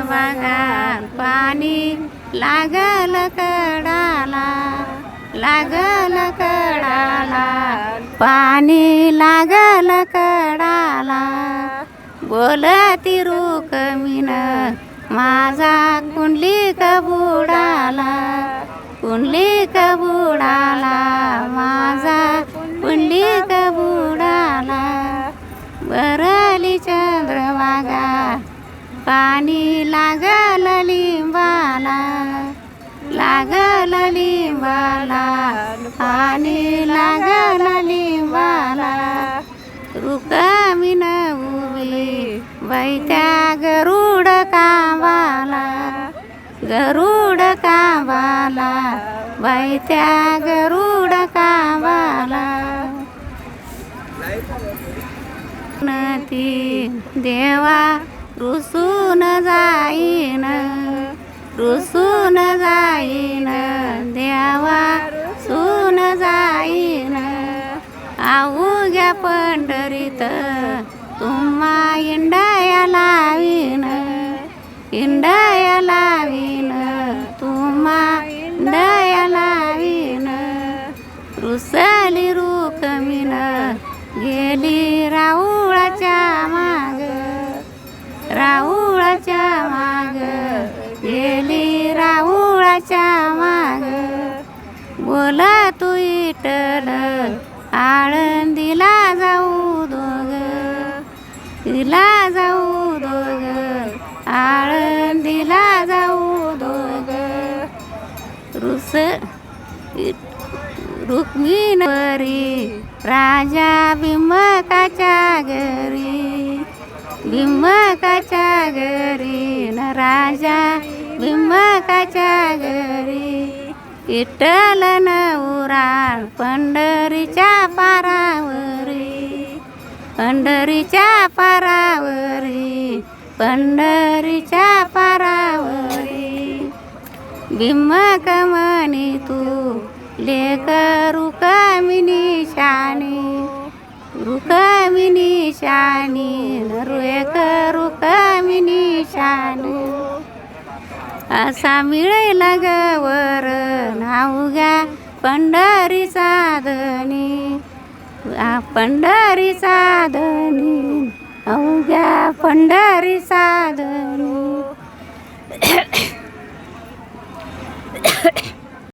चंद्रभागा पाणी लागल कडाला, लागल कडाला, पाणी लागल कडाला. बोलती रुक्मिण माझा कुंडलिक बुडाला, कुंडलिक बुडाला, माझा कुंडलिक बुडाला. भरली चंद्रभागा पाणी लागल लिंबाला, लागल लिंबाला, पाणी लागल लिंबाला. रुक्मिण उभी बैत्या गरुड कांबाला, गरुड कांबाला, बैत्या गरुड कांबाला. ती देवा रुसून जाईन, रुसून जाईन, देवा रुसून जाईन. अवघ्या पंढरीत तुम्हा इंडया लावीन, इंडया लावीन, तुम्हा इंडया लावीन. रुसली रुक्मिण गेली राऊळाच्या माग, राऊळाच्या माग, गेली राऊळाच्या माग. बोला तू विठ्ठल आळंदीला जाऊ दोघ, तिला जाऊ दोघ, आळंदीला जाऊ दोघ. रुक्मिणीवरी राजा भीमकाच्या घरी, भीमकाच्या घरी न राजा भीमकाच्या घरी. विठ्ठल उराळ पंढरीच्या पारावरी, पंढरीच्या पारावरी, पंढरीच्या पारावरी. भीमक म्हणी तू लेक रुक्मिणी शानी, रुक्मिणी शानी, लेक रुक्मिणी शानी. असा मिळेल गवर अवघ्या पंढरी साधनी, पंढरी साधनी, अवघ्या पंढरी साधनी.